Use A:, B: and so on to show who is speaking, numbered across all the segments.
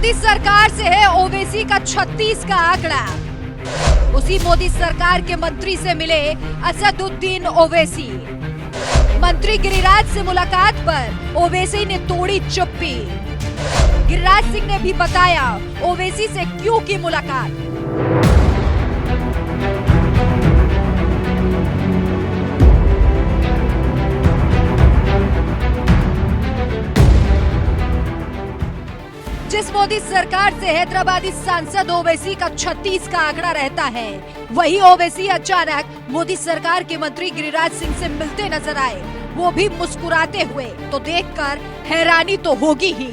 A: मोदी सरकार से है ओवैसी का 36 का आंकड़ा। उसी मोदी सरकार के मंत्री से मिले असदुद्दीन ओवैसी। मंत्री गिरिराज से मुलाकात पर ओवैसी ने तोड़ी चुप्पी। गिरिराज सिंह ने भी बताया ओवैसी से क्यों की मुलाकात। जिस मोदी सरकार से हैदराबादी सांसद ओवैसी का 36 का आंकड़ा रहता है, वही ओवैसी अचानक मोदी सरकार के मंत्री गिरिराज सिंह से मिलते नजर आए, वो भी मुस्कुराते हुए। तो देखकर हैरानी तो होगी ही।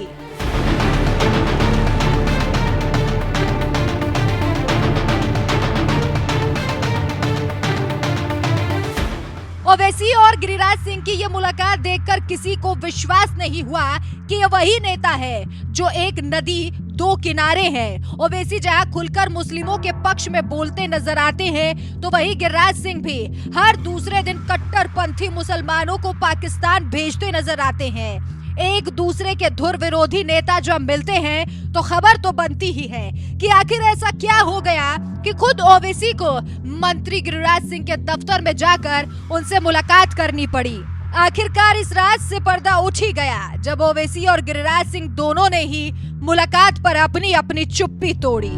A: ओवैसी और गिरिराज सिंह की ये मुलाकात देखकर किसी को विश्वास नहीं हुआ कि ये वही नेता है जो एक नदी दो किनारे हैं। ओवैसी जहां खुलकर मुस्लिमों के पक्ष में बोलते नजर आते हैं, तो वही गिरिराज सिंह भी हर दूसरे दिन कट्टरपंथी मुसलमानों को पाकिस्तान भेजते नजर आते हैं। एक दूसरे के धुर विरोधी नेता जब मिलते हैं तो खबर तो बनती ही है कि आखिर ऐसा क्या हो गया कि खुद ओवैसी को मंत्री गिरिराज सिंह के दफ्तर में जाकर उनसे मुलाकात करनी पड़ी। आखिरकार इस राज से पर्दा उठ ही गया जब ओवैसी और गिरिराज सिंह दोनों ने ही मुलाकात पर अपनी अपनी चुप्पी तोड़ी।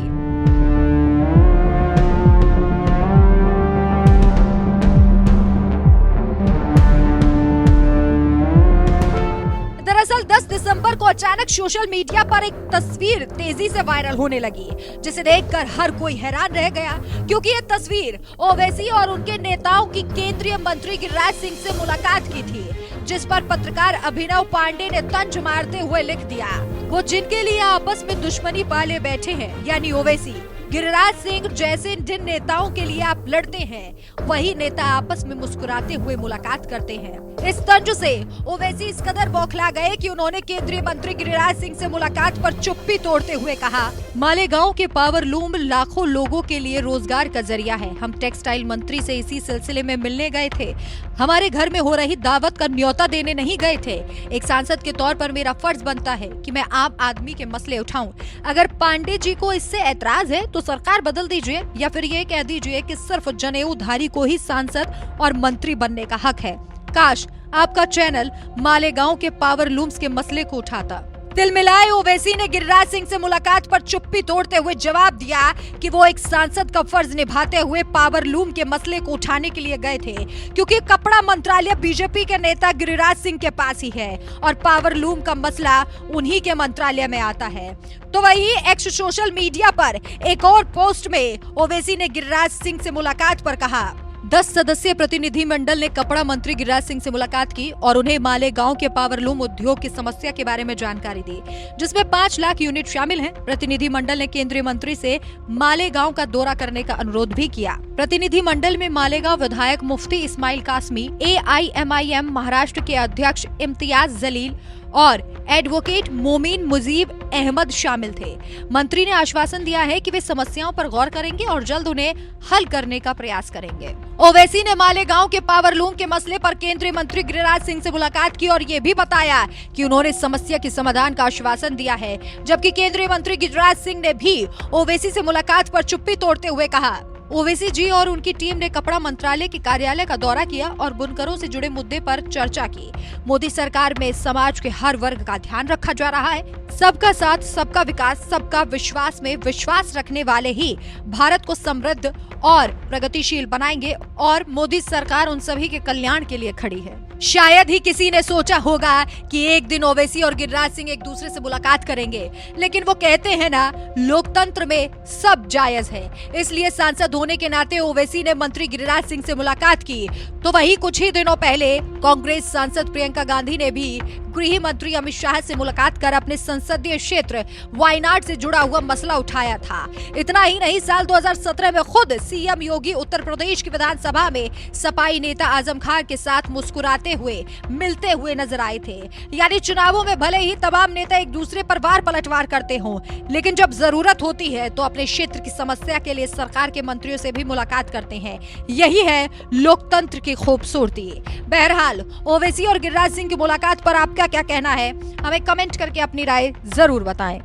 A: दरअसल 10 दिसंबर को अचानक सोशल मीडिया पर एक तस्वीर तेजी से वायरल होने लगी, जिसे देखकर हर कोई हैरान रह गया, क्योंकि ये तस्वीर ओवैसी और उनके नेताओं की केंद्रीय मंत्री गिरिराज सिंह से मुलाकात की थी, जिस पर पत्रकार अभिनव पांडे ने तंज मारते हुए लिख दिया, वो जिनके लिए आपस में दुश्मनी पाले बैठे हैं, यानी ओवैसी गिरिराज सिंह जैसे जिन नेताओं के लिए आप लड़ते हैं, वही नेता आपस में मुस्कुराते हुए मुलाकात करते हैं। इस तंज से ओवैसी इस कदर बौखला गए कि उन्होंने केंद्रीय मंत्री गिरिराज सिंह से मुलाकात पर चुप्पी तोड़ते हुए कहा, मालेगांव के पावर लूम लाखों लोगों के लिए रोजगार का जरिया है। हम टेक्सटाइल मंत्री से इसी सिलसिले में मिलने गए थे। हमारे घर में हो रही दावत का न्योता देने नहीं गए थे। एक सांसद के तौर पर मेरा फर्ज बनता है कि मैं आम आदमी के मसले उठाऊं। अगर पांडे जी को इससे ऐतराज है तो सरकार बदल दीजिए, या फिर ये कह दीजिए कि सिर्फ जनेऊधारी को ही सांसद और मंत्री बनने का हक है। काश आपका चैनल मालेगांव के पावर लूम्स के मसले को उठाता। तिलमिलाए ओवैसी ने गिरिराज सिंह से मुलाकात पर चुप्पी तोड़ते हुए जवाब दिया कि वो एक सांसद का फर्ज निभाते हुए पावर लूम के मसले को उठाने के लिए गए थे, क्योंकि कपड़ा मंत्रालय बीजेपी के नेता गिरिराज सिंह के पास ही है और पावर लूम का मसला उन्हीं के मंत्रालय में आता है। तो वही एक्स सोशल मीडिया पर एक और पोस्ट में ओवैसी ने गिरिराज सिंह से मुलाकात पर कहा, 10 सदस्यीय प्रतिनिधि मंडल ने कपड़ा मंत्री गिरिराज सिंह से मुलाकात की और उन्हें मालेगांव के पावरलूम उद्योग की समस्या के बारे में जानकारी दी, जिसमें 5 लाख यूनिट शामिल हैं। प्रतिनिधि मंडल ने केंद्रीय मंत्री से मालेगांव का दौरा करने का अनुरोध भी किया। प्रतिनिधि मंडल में मालेगांव विधायक मुफ्ती इस्माइल कासमी, AIMIM महाराष्ट्र के अध्यक्ष इम्तियाज जलील और एडवोकेट मोमीन मुजीब अहमद शामिल थे। मंत्री ने आश्वासन दिया है कि वे समस्याओं पर गौर करेंगे और जल्द उन्हें हल करने का प्रयास करेंगे। ओवैसी ने मालेगांव के पावरलूम के मसले पर केंद्रीय मंत्री गिरिराज सिंह से मुलाकात की और ये भी बताया कि उन्होंने समस्या के समाधान का आश्वासन दिया है, जबकि केंद्रीय मंत्री गिरिराज सिंह ने भी ओवैसी से मुलाकात पर चुप्पी तोड़ते हुए कहा, ओवैसी जी और उनकी टीम ने कपड़ा मंत्रालय के कार्यालय का दौरा किया और बुनकरों से जुड़े मुद्दे पर चर्चा की। मोदी सरकार में समाज के हर वर्ग का ध्यान रखा जा रहा है। सबका साथ, सबका विकास, सबका विश्वास में विश्वास रखने वाले ही भारत को समृद्ध और प्रगतिशील बनाएंगे और मोदी सरकार उन सभी के कल्याण के लिए खड़ी है। शायद ही किसी ने सोचा होगा कि एक दिन ओवैसी और गिरिराज सिंह एक दूसरे से मुलाकात करेंगे, लेकिन वो कहते हैं ना, लोकतंत्र में सब जायज है। इसलिए सांसद होने के नाते ओवैसी ने मंत्री गिरिराज सिंह से मुलाकात की। तो वही कुछ ही दिनों पहले कांग्रेस सांसद प्रियंका गांधी ने भी गृह मंत्री अमित शाह से मुलाकात कर अपने संसदीय क्षेत्र वायनाड से जुड़ा हुआ मसला उठाया था। इतना ही नहीं, साल 2017 में खुद सीएम योगी उत्तर प्रदेश की विधानसभा में सपाई नेता आजम खान के साथ मुस्कुराते हुए मिलते हुए नजर आए थे। यानी चुनावों में भले ही तमाम नेता एक दूसरे पर वार पलटवार करते हों, लेकिन जब जरूरत होती है तो अपने क्षेत्र की समस्या के लिए सरकार के मंत्रियों से भी मुलाकात करते हैं। यही है लोकतंत्र की खूबसूरती। बहरहाल ओवैसी और गिरिराज सिंह की मुलाकात पर आपका क्या कहना है, हमें कमेंट करके अपनी राय जरूर बताएं।